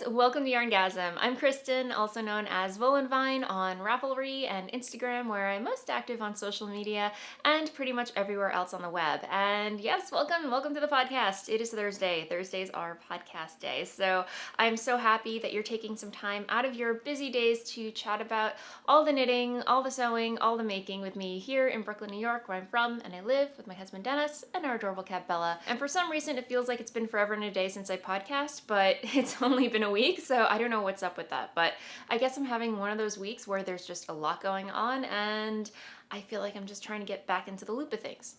guys, welcome to Yarngasm. I'm Kristen, also known as Voolenvine on RAVELRY and Instagram, where I'm most active on social media and pretty much everywhere else on the web. And yes, welcome to the podcast. It is Thursday. Thursdays are podcast day. So I'm so happy that you're taking some time out of your busy days to chat about all the knitting, all the sewing, all the making with me here in Brooklyn, New York, where I'm from, and I live with my husband Dennis and our adorable cat Bella. And for some reason, it feels like it's been forever and a day since I podcast, but it's only been a week, so I don't know what's up with that. But I guess I'm having one of those weeks where there's just a lot going on, and I feel like I'm just trying to get back into the loop of things.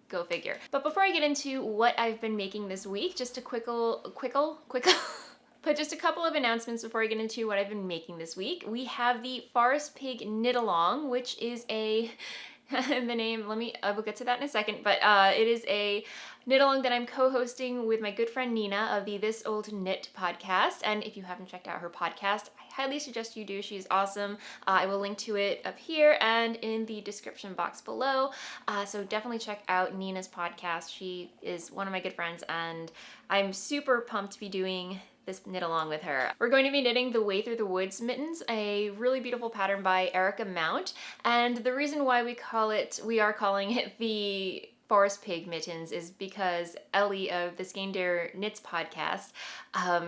Go figure. But before I get into what I've been making this week, just a but just a couple of announcements before I get into what I've been making this week. We have the Forest Pig Knit Along, which is a the name, I will get to that in a second, but it is a knit along that I'm co-hosting with my good friend Nina of the This Old Knit podcast. And if you haven't checked out her podcast, I highly suggest you do. She's awesome. I will link to it up here and in the description box below. So definitely check out Nina's podcast. She is one of my good friends, and I'm super pumped to be doing this knit along with her. We're going to be knitting the Way Through the Woods mittens, a really beautiful pattern by Erica Mount. And the reason why we are calling it the Forest Pig mittens is because Ellie of the Skein-Dare Knits podcast,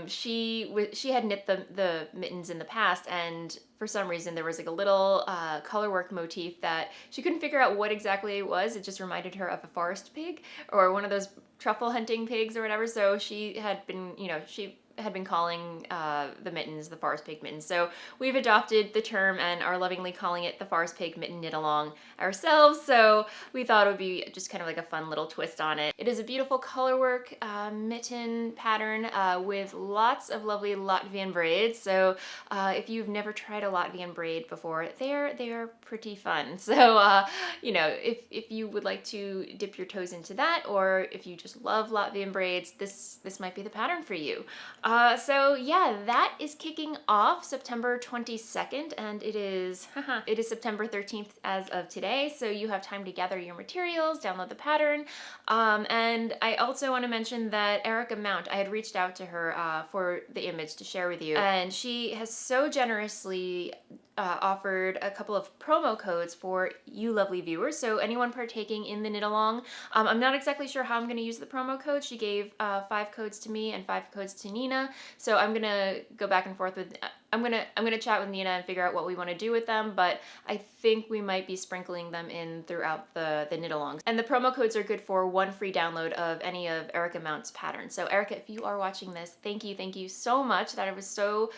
she had knit the mittens in the past, and for some reason there was like a little colorwork motif that she couldn't figure out what exactly it was. It just reminded her of a forest pig or one of those truffle hunting pigs or whatever. So she had been, she had been calling the mittens the Forest Pig mittens. So we've adopted the term and are lovingly calling it the Forest Pig mitten knit along ourselves. So we thought it would be just kind of like a fun little twist on it. It is a beautiful colorwork mitten pattern with lots of lovely Latvian braids. So if you've never tried a Latvian braid before, they are pretty fun. So if you would like to dip your toes into that, or if you just love Latvian braids, this might be the pattern for you. So yeah, that is kicking off September 22nd, and it is September 13th as of today, so you have time to gather your materials, download the pattern, and I also want to mention that Erica Mount, I had reached out to her for the image to share with you, and she has so generously offered a couple of promo codes for you lovely viewers. So anyone partaking in the knit along, I'm not exactly sure how I'm going to use the promo code. She gave 5 codes to me and 5 codes to Nina. So I'm going to go back and forth with, I'm going to chat with Nina and figure out what we want to do with them, but I think we might be sprinkling them in throughout the knit alongs. And the promo codes are good for 1 free download of any of Erica Mount's patterns. So Erica, if you are watching this, thank you so much. That it was so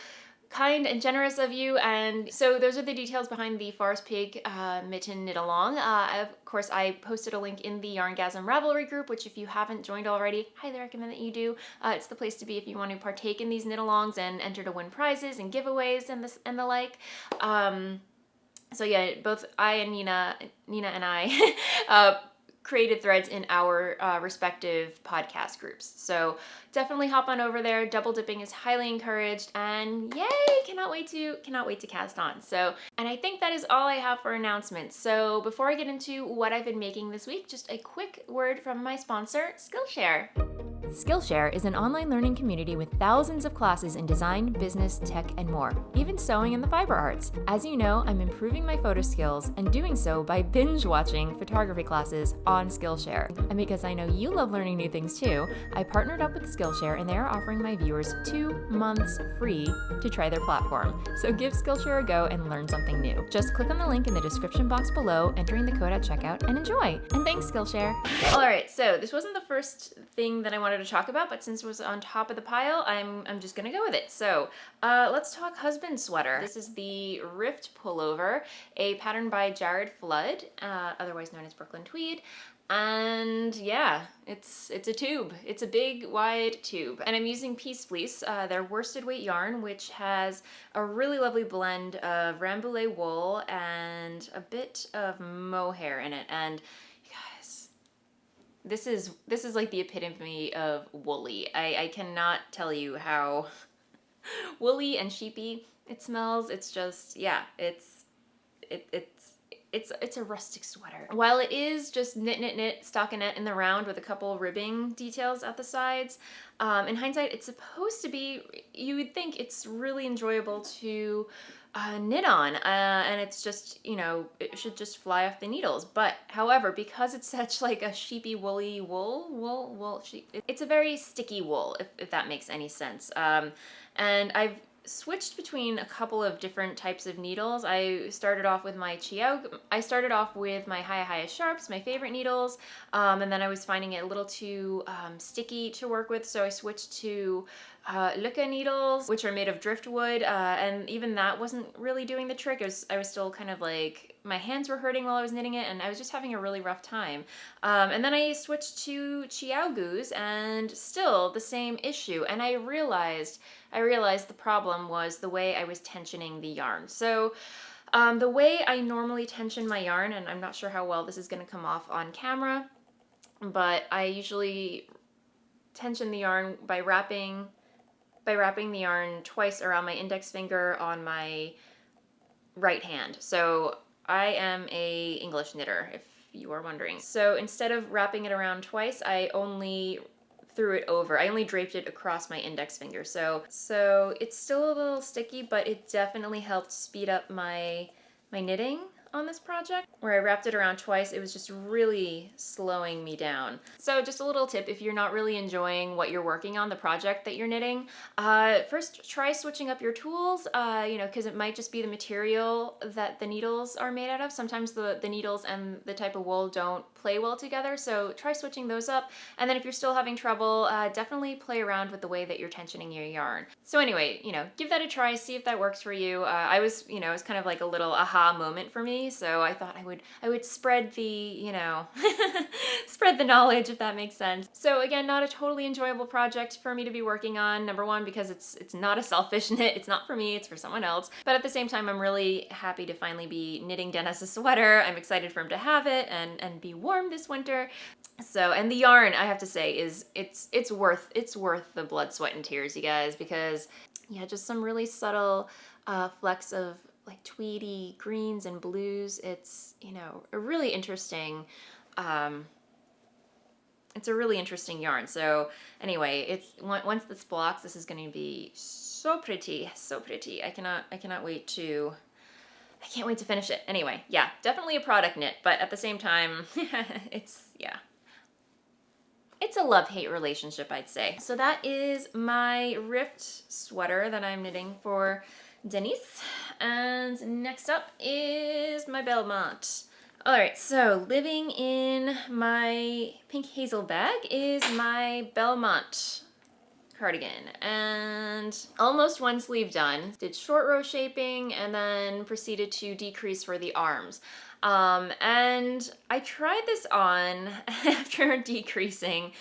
kind and generous of you. And so those are the details behind the Forest Pig mitten knit along. Of course, I posted a link in the Yarngasm RAVELRY group, which if you haven't joined already, highly recommend that you do. It's the place to be if you want to partake in these knit alongs and enter to win prizes and giveaways and the like. So yeah, both I and Nina and I created threads in our respective podcast groups. So definitely hop on over there. Double dipping is highly encouraged, and yay, cannot wait to cast on. So, and I think that is all I have for announcements. So before I get into what I've been making this week, just a quick word from my sponsor, Skillshare. Skillshare is an online learning community with thousands of classes in design, business, tech, and more, even sewing and the fiber arts. As you know, I'm improving my photo skills and doing so by binge watching photography classes on Skillshare. And because I know you love learning new things too, I partnered up with Skillshare, and they are offering my viewers 2 months free to try their platform. So give Skillshare a go and learn something new. Just click on the link in the description box below, entering the code at checkout, and enjoy. And thanks, Skillshare. All right, so this wasn't the first thing that I wanted to talk about, but since it was on top of the pile, I'm just gonna go with it. So let's talk husband sweater. This is the Rift pullover, a pattern by Jared Flood, otherwise known as Brooklyn Tweed. And yeah, it's a tube. It's a big, wide tube. And I'm using Peace Fleece, their worsted weight yarn, which has a really lovely blend of Rambouillet wool and a bit of mohair in it. And this is like the epitome of woolly. I cannot tell you how woolly and sheepy it smells. It's just, yeah, it's it's a rustic sweater. While it is just knit, knit, knit, stockinette in the round with a couple ribbing details at the sides, in hindsight, it's supposed to be, you would think it's really enjoyable to knit on, and it's just, you know, it should just fly off the needles. But however, because it's such like a sheepy woolly wool, it's a very sticky wool, if that makes any sense. And I've switched between a couple of different types of needles. I started off with my Haya Sharps, my favorite needles, and then I was finding it a little too sticky to work with, so I switched to Luca needles, which are made of driftwood, and even that wasn't really doing the trick. I was still kind of like, my hands were hurting while I was knitting it, and I was just having a really rough time. And then I switched to Chiaogus, and still the same issue, and I realized the problem was the way I was tensioning the yarn. So the way I normally tension my yarn, and I'm not sure how well this is going to come off on camera, but I usually tension the yarn by wrapping the yarn twice around my index finger on my right hand. So I am a English knitter, if you are wondering. So instead of wrapping it around twice, I only threw it over. I only draped it across my index finger. So it's still a little sticky, but it definitely helped speed up my knitting on this project. Where I wrapped it around twice, it was just really slowing me down. So just a little tip, if you're not really enjoying what you're working on, the project that you're knitting, first try switching up your tools, you know, because it might just be the material that the needles are made out of. Sometimes the needles and the type of wool don't play well together, so try switching those up. And then if you're still having trouble, definitely play around with the way that you're tensioning your yarn. So anyway, you know, give that a try, see if that works for you. It was kind of like a little aha moment for me, so I thought I would spread the, you know, spread the knowledge, if that makes sense. So again, not a totally enjoyable project for me to be working on. Number one, because it's not a selfish knit. It's not for me, it's for someone else. But at the same time, I'm really happy to finally be knitting Dennis a sweater. I'm excited for him to have it and be warm this winter. So, and the yarn, I have to say, is it's worth the blood, sweat, and tears, you guys, because yeah, just some really subtle flecks of like tweedy greens and blues. It's, you know, a really interesting, it's a really interesting yarn. So anyway, once this blocks, this is going to be so pretty, so pretty. I can't wait to finish it. Anyway, yeah, definitely a product knit, but at the same time, it's a love-hate relationship, I'd say. So that is my rift sweater that I'm knitting for Denise. And next up is my Belmont. All right, so living in my pink hazel bag is my Belmont cardigan, and almost one sleeve done. Did short row shaping and then proceeded to decrease for the arms. And I tried this on after decreasing,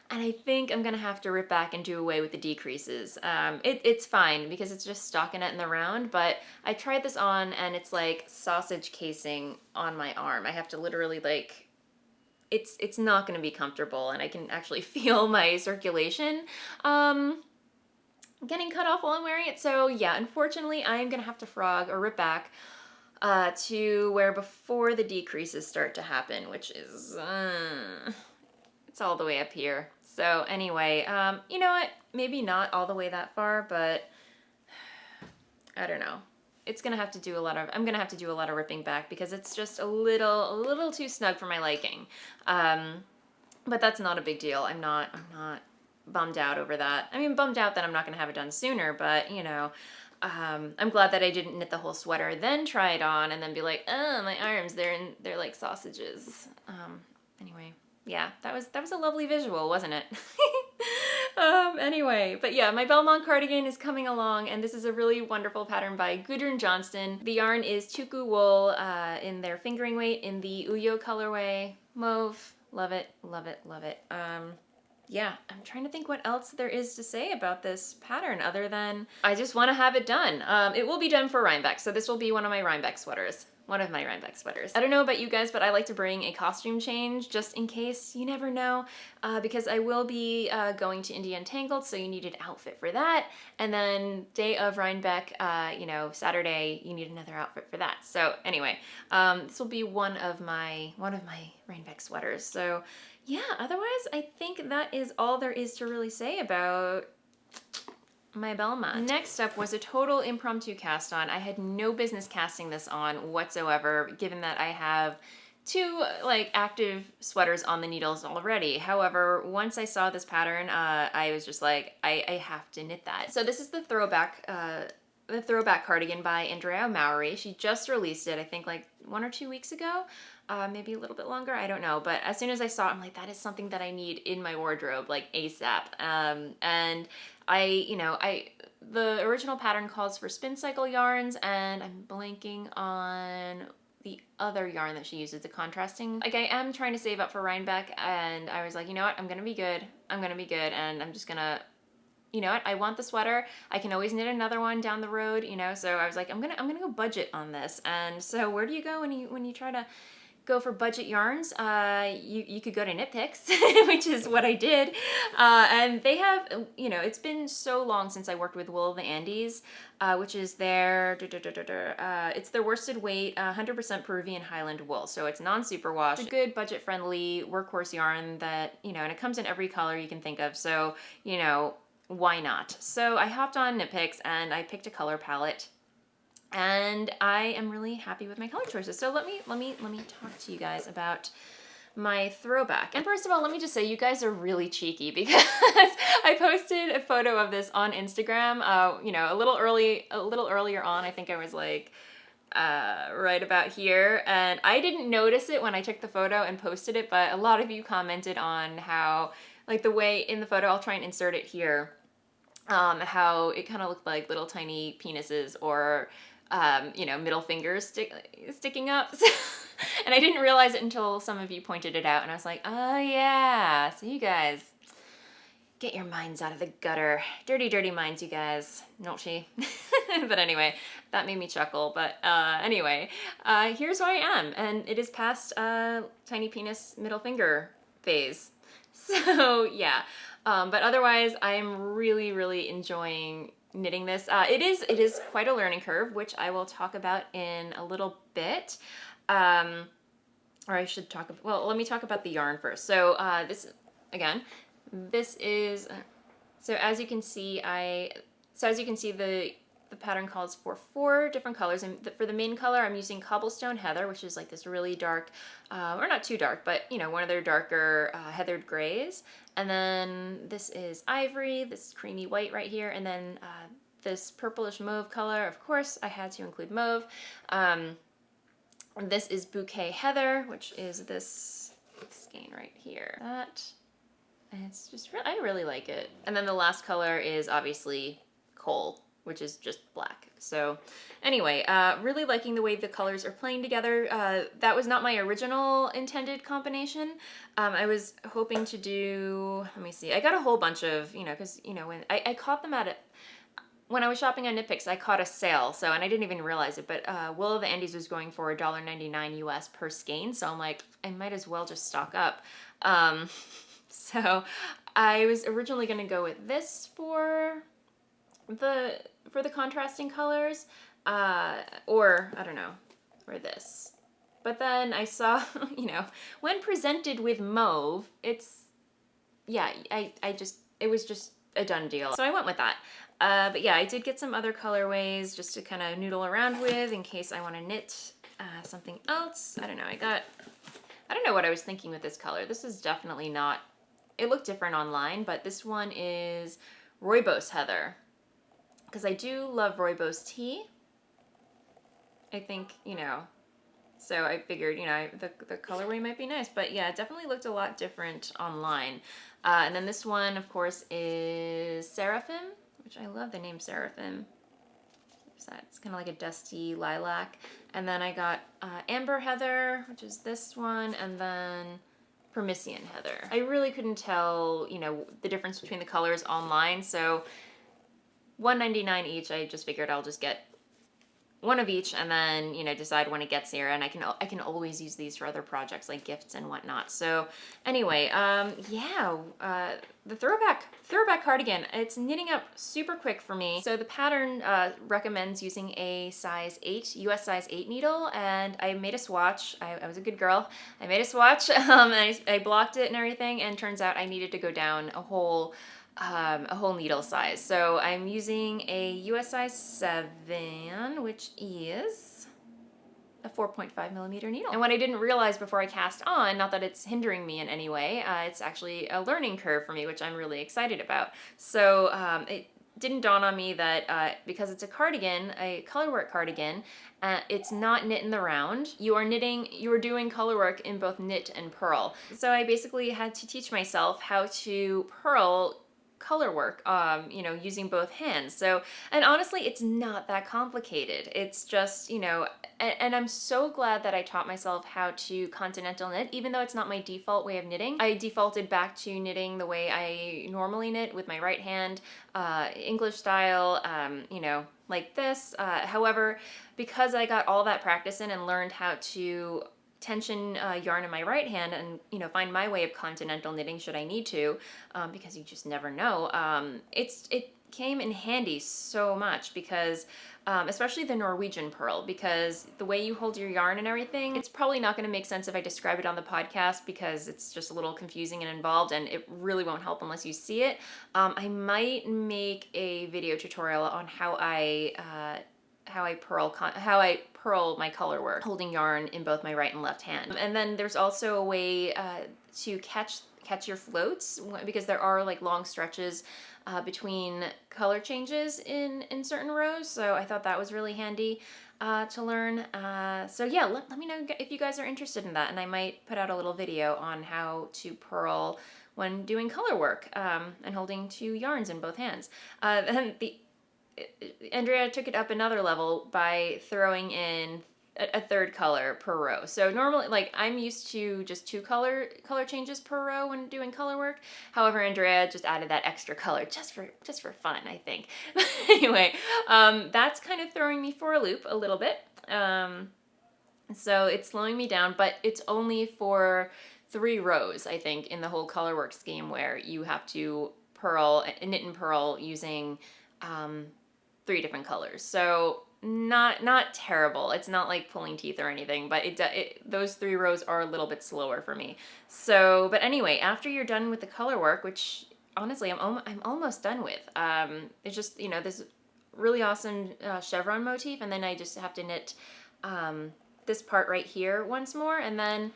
and I think I'm gonna have to rip back and do away with the decreases. It's fine because it's just stockinette in the round, but I tried this on and it's like sausage casing on my arm. I have to literally like, it's not gonna be comfortable, and I can actually feel my circulation getting cut off while I'm wearing it. So yeah, unfortunately, I'm gonna have to frog or rip back to where before the decreases start to happen, which is, it's all the way up here. So anyway, you know what? Maybe not all the way that far, but I don't know. It's gonna have to do I'm gonna have to do a lot of ripping back because it's just a little too snug for my liking. But that's not a big deal. I'm not bummed out over that. I mean, bummed out that I'm not gonna have it done sooner, but you know, I'm glad that I didn't knit the whole sweater, then try it on, and then be like, oh, my arms, they're like sausages. Anyway, yeah, that was a lovely visual, wasn't it? Anyway, but yeah, my Belmont cardigan is coming along, and this is a really wonderful pattern by Gudrun Johnston. The yarn is Tuku wool in their fingering weight in the Uyo colorway. Mauve. Love it, love it, love it. yeah, I'm trying to think what else there is to say about this pattern other than I just want to have it done. It will be done for Rhinebeck, so this will be one of my Rhinebeck sweaters. One of my Rhinebeck sweaters. I don't know about you guys, but I like to bring a costume change just in case. You never know, because I will be going to India Untangled, so you need an outfit for that. And then day of Rhinebeck, you know, Saturday, you need another outfit for that. So anyway, this will be one of my Rhinebeck sweaters. So yeah, otherwise I think that is all there is to really say about my Belmont. Next up was a total impromptu cast on. I had no business casting this on whatsoever, given that I have two like active sweaters on the needles already. However, once I saw this pattern, I was just like, I have to knit that. So this is the Throwback cardigan by Andrea Mowry. She just released it, I think like 1 or 2 weeks ago, maybe a little bit longer, I don't know. But as soon as I saw it, I'm like, that is something that I need in my wardrobe, like ASAP. And the original pattern calls for Spincycle yarns, and I'm blanking on the other yarn that she uses, the contrasting. Like, I am trying to save up for Rhinebeck, and I was like, you know what, I'm gonna be good, and I'm just gonna, you know what, I want the sweater, I can always knit another one down the road, you know, so I was like, I'm gonna go budget on this. And so where do you go when you try to go for budget yarns? You could go to Knit Picks, which is what I did. And they have, you know, it's been so long since I worked with Wool of the Andes, which is their, it's their worsted weight, 100% Peruvian Highland wool. So it's non-superwash. It's a good budget-friendly workhorse yarn that, you know, and it comes in every color you can think of. So, you know, why not? So I hopped on Knit Picks and I picked a color palette. And I am really happy with my color choices. So let me talk to you guys about my Throwback. And first of all, let me just say, you guys are really cheeky because I posted a photo of this on Instagram, you know, a little earlier on. I think I was like right about here, and I didn't notice it when I took the photo and posted it, but a lot of you commented on how, like, the way in the photo, I'll try and insert it here, how it kind of looked like little tiny penises or you know, middle fingers sticking up. And I didn't realize it until some of you pointed it out, and I was like, oh yeah, so you guys, get your minds out of the gutter. Dirty, dirty minds, you guys. Not she? But anyway, that made me chuckle. But anyway, here's where I am, and it is past tiny penis middle finger phase. So yeah, but otherwise, I'm really, really enjoying knitting this. It is quite a learning curve, which I will talk about in a little bit. Or I should talk about, well, let me talk about the yarn first. So this is, so as you can see, the pattern calls for 4 different colors, and for the main color, I'm using Cobblestone Heather, which is like this really dark, or not too dark, but you know, one of their darker heathered grays. And then this is Ivory, this creamy white right here, and then this purplish mauve color. Of course, I had to include mauve. This is Bouquet Heather, which is this skein right here. And it's just, I really like it. And then the last color is obviously Coal, which is just black. So anyway, really liking the way the colors are playing together. That was not my original intended combination. I was hoping to do, let me see, I got a whole bunch of, you know, because, you know, when I caught them at it, when I was shopping on Knit Picks, I caught a sale, so, and I didn't even realize it, but Wool of the Andes was going for $1.99 US per skein, so I'm like, I might as well just stock up. So I was originally going to go with this for the contrasting colors, or I don't know, or this. But then I saw, you know, when presented with mauve, it's, yeah, it was just a done deal. So I went with that. But yeah, I did get some other colorways just to kind of noodle around with in case I want to knit something else. I don't know, I don't know what I was thinking with this color. This is definitely not, it looked different online, but this one is Rooibos Heather. Because I do love Rooibos tea. I think, you know, so I figured, you know, the colorway might be nice. But yeah, it definitely looked a lot different online. And then this one, of course, is Seraphim, which I love the name Seraphim. It's kind of like a dusty lilac. And then I got Amber Heather, which is this one, and then Permission heather. I really couldn't tell, you know, the difference between the colors online, so $1.99 each. I just figured I'll just get one of each and then, you know, decide when it gets here, and I can always use these for other projects like gifts and whatnot. So anyway, the throwback cardigan, it's knitting up super quick for me. So the pattern recommends using a size 8, US size 8 needle, and I made a swatch. I was a good girl. I made a swatch, and I blocked it and everything, and turns out I needed to go down a whole needle size. So I'm using a US size 7, which is a 4.5 millimeter needle. And what I didn't realize before I cast on, not that it's hindering me in any way, it's actually a learning curve for me, which I'm really excited about. So it didn't dawn on me that because it's a cardigan, a colorwork cardigan, it's not knit in the round. You are doing colorwork in both knit and purl. So I basically had to teach myself how to purl color work, you know, using both hands. So, and honestly, it's not that complicated. It's just, you know, and I'm so glad that I taught myself how to continental knit, even though it's not my default way of knitting. I defaulted back to knitting the way I normally knit with my right hand, English style, you know, like this. However, because I got all that practice in and learned how to tension yarn in my right hand and, you know, find my way of continental knitting should I need to, because you just never know. It came in handy so much because, especially the Norwegian purl, because the way you hold your yarn and everything, it's probably not going to make sense if I describe it on the podcast because it's just a little confusing and involved, and it really won't help unless you see it. I might make a video tutorial on how I purl my color work, holding yarn in both my right and left hand. And then there's also a way to catch your floats, because there are like long stretches between color changes in certain rows. So I thought that was really handy to learn. So yeah, let me know if you guys are interested in that, and I might put out a little video on how to purl when doing color work and holding 2 yarns in both hands. And Andrea took it up another level by throwing in a 3rd color per row. So normally, like, I'm used to just 2 color changes per row when doing color work. However, Andrea just added that extra color just for fun, I think. Anyway, that's kind of throwing me for a loop a little bit. So it's slowing me down, but it's only for 3 rows, I think, in the whole color work scheme, where you have to knit and purl using 3 different colors. So not terrible. It's not like pulling teeth or anything, but those 3 rows are a little bit slower for me. So, but anyway, after you're done with the color work, which honestly I'm almost done with, it's just, you know, this really awesome chevron motif, and then I just have to knit this part right here once more, and then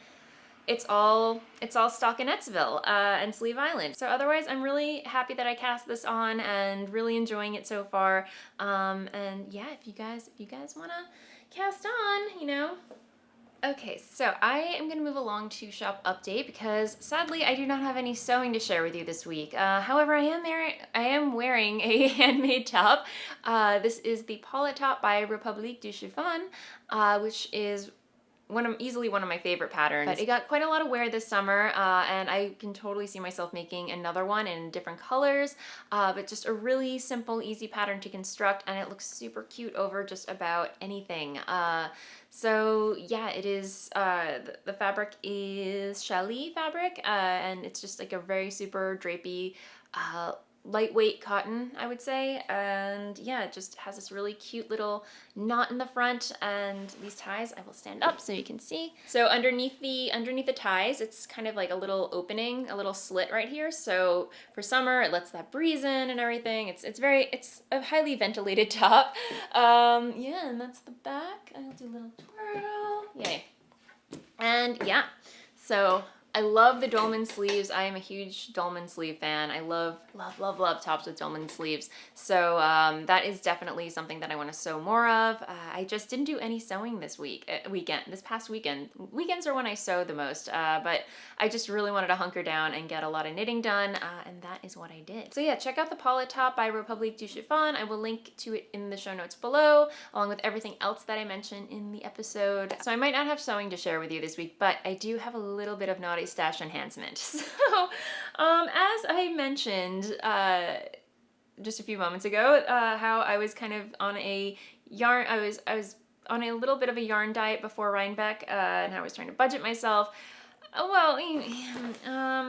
it's all stockinettsville and Sleeve Island. So otherwise, I'm really happy that I cast this on and really enjoying it so far. And yeah, if you guys want to cast on, you know. Okay, so I am going to move along to shop update because sadly I do not have any sewing to share with you this week. However, I am wearing a handmade top. This is the Paula top by Républic du Chiffon, which is easily one of my favorite patterns. But it got quite a lot of wear this summer, and I can totally see myself making another one in different colors, but just a really simple, easy pattern to construct, and it looks super cute over just about anything. So yeah, it is, the fabric is challis fabric, and it's just like a very super drapey, lightweight cotton, I would say, and yeah, it just has this really cute little knot in the front, and these ties, I will stand up so you can see. So underneath the ties, it's kind of like a little opening, a little slit right here, so for summer it lets that breeze in and everything. It's a highly ventilated top. Yeah, and that's the back. I'll do a little twirl. Yay. And yeah, so I love the dolman sleeves. I am a huge dolman sleeve fan. I love tops with dolman sleeves. So that is definitely something that I want to sew more of. I just didn't do any sewing this past weekend. Weekends are when I sew the most, but I just really wanted to hunker down and get a lot of knitting done, and that is what I did. So yeah, check out the Paula top by Républic du Chiffon. I will link to it in the show notes below, along with everything else that I mentioned in the episode. So I might not have sewing to share with you this week, but I do have a little bit of knotted a stash enhancement. So, as I mentioned just a few moments ago, how I was kind of on a yarn, I was on a little bit of a yarn diet before Rhinebeck, and I was trying to budget myself. Well,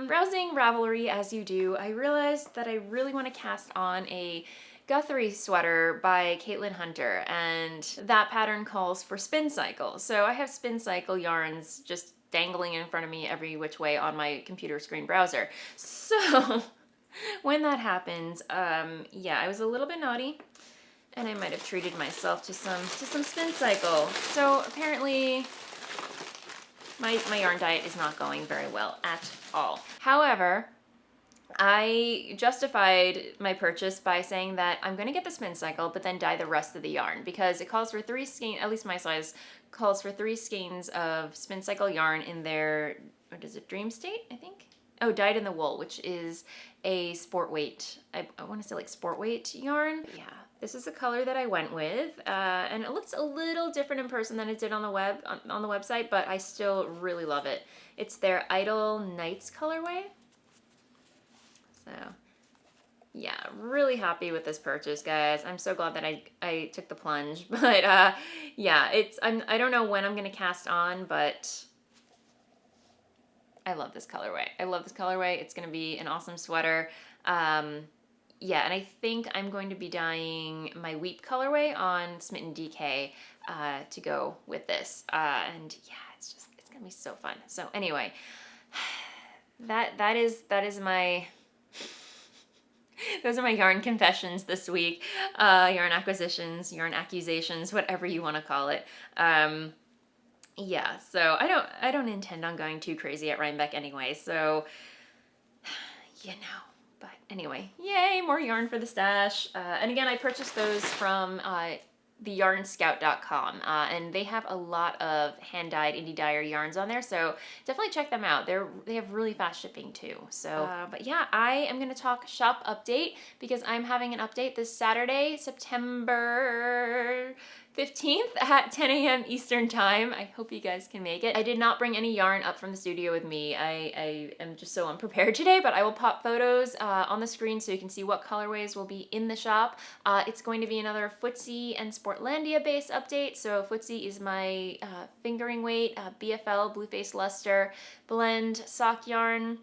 browsing Ravelry as you do, I realized that I really want to cast on a Guthrie sweater by Caitlin Hunter, and that pattern calls for Spincycle. So I have Spincycle yarns just dangling in front of me every which way on my computer screen browser. So when that happens, yeah, I was a little bit naughty, and I might have treated myself to some Spincycle. So apparently my yarn diet is not going very well at all. However, I justified my purchase by saying that I'm going to get the Spincycle, but then dye the rest of the yarn, because it calls for 3 skeins, at least my size calls for 3 skeins of Spincycle yarn in their, what is it, Dream State, I think? Oh, Dyed in the Wool, which is a sport weight, I want to say like sport weight yarn. Yeah, this is the color that I went with, and it looks a little different in person than it did on the website, but I still really love it. It's their Idle Nights colorway. So yeah, really happy with this purchase, guys. I'm so glad that I took the plunge, but yeah, I don't know when I'm gonna cast on, but I love this colorway. I love this colorway. It's gonna be an awesome sweater. Yeah, and I think I'm going to be dyeing my Weep colorway on Smitten DK to go with this. And yeah, it's gonna be so fun. So anyway, that is my those are my yarn confessions this week. Yarn acquisitions, yarn accusations, whatever you want to call it. Yeah, so I don't intend on going too crazy at Rhinebeck anyway, so you know. But anyway, yay, more yarn for the stash. And again, I purchased those from theYarnScout.com, and they have a lot of hand-dyed indie dyer yarns on there, so definitely check them out. They have really fast shipping too. So, but yeah, I am gonna talk shop update because I'm having an update this Saturday, September 15th at 10 a.m. Eastern time. I hope you guys can make it. I did not bring any yarn up from the studio with me. I am just so unprepared today, but I will pop photos on the screen so you can see what colorways will be in the shop. It's going to be another Footsie and Sportlandia base update. So Footsie is my fingering weight, BFL, Blue Face Luster, blend sock yarn.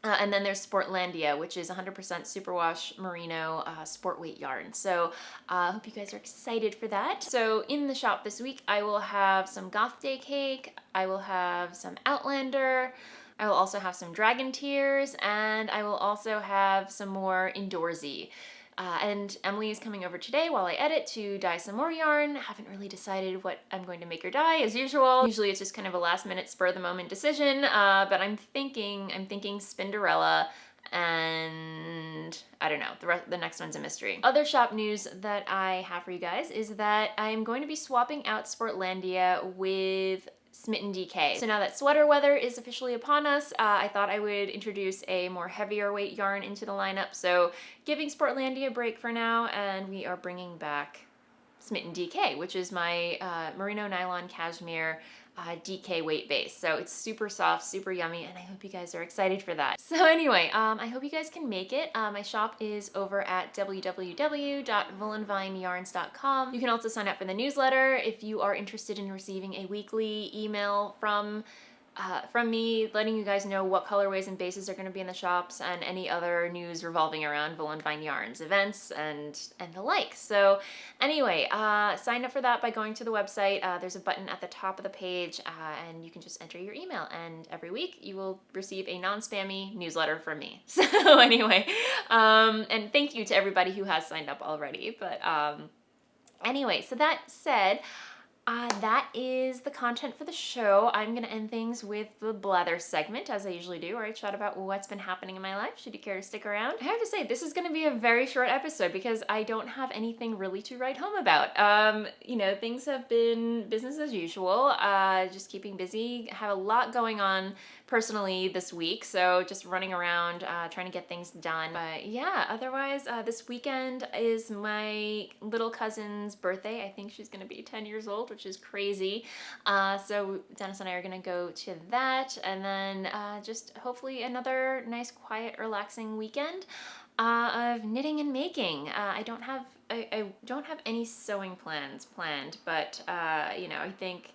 And then there's Sportlandia, which is 100% superwash merino sport weight yarn. So I hope you guys are excited for that. So in the shop this week, I will have some Goth Day Cake, I will have some Outlander, I will also have some Dragon Tears, and I will also have some more Indoorsy. And Emily is coming over today while I edit to dye some more yarn. Haven't really decided what I'm going to make her dye as usual. Usually it's just kind of a last minute spur of the moment decision, but I'm thinking Spinderella, and I don't know, the next one's a mystery. Other shop news that I have for you guys is that I'm going to be swapping out Sportlandia with Smitten DK. So now that sweater weather is officially upon us, I thought I would introduce a more heavier weight yarn into the lineup. So giving Sportlandia a break for now, and we are bringing back Smitten DK, which is my merino nylon cashmere DK weight base. So it's super soft, super yummy, and I hope you guys are excited for that. So anyway, I hope you guys can make it. My shop is over at www.voolenvineyarns.com. You can also sign up for the newsletter if you are interested in receiving a weekly email from me letting you guys know what colorways and bases are going to be in the shops and any other news revolving around Voolenvine yarns, events, and the like. So anyway, sign up for that by going to the website. There's a button at the top of the page, and you can just enter your email, and every week you will receive a non-spammy newsletter from me. So anyway, and thank you to everybody who has signed up already. But anyway, so that said, that is the content for the show. I'm going to end things with the blather segment, as I usually do, where I chat about what's been happening in my life, should you care to stick around. I have to say, this is going to be a very short episode because I don't have anything really to write home about. You know, things have been business as usual, just keeping busy. I have a lot going on personally this week, so just running around trying to get things done. But yeah, otherwise, this weekend is my little cousin's birthday. I think she's going to be 10 years old, which is crazy. So Dennis and I are gonna go to that, and then just hopefully another nice, quiet, relaxing weekend of knitting and making. I don't have any sewing plans planned, but you know, I think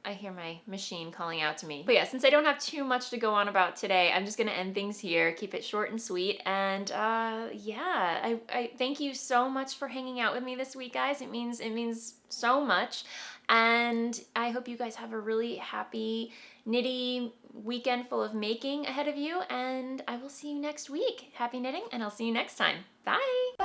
I hear my machine calling out to me. But yeah, since I don't have too much to go on about today, I'm just gonna end things here, keep it short and sweet, and yeah, I thank you so much for hanging out with me this week, guys. It means so much, and I hope you guys have a really happy, knitty weekend full of making ahead of you, and I will see you next week. Happy knitting, and I'll see you next time. Bye!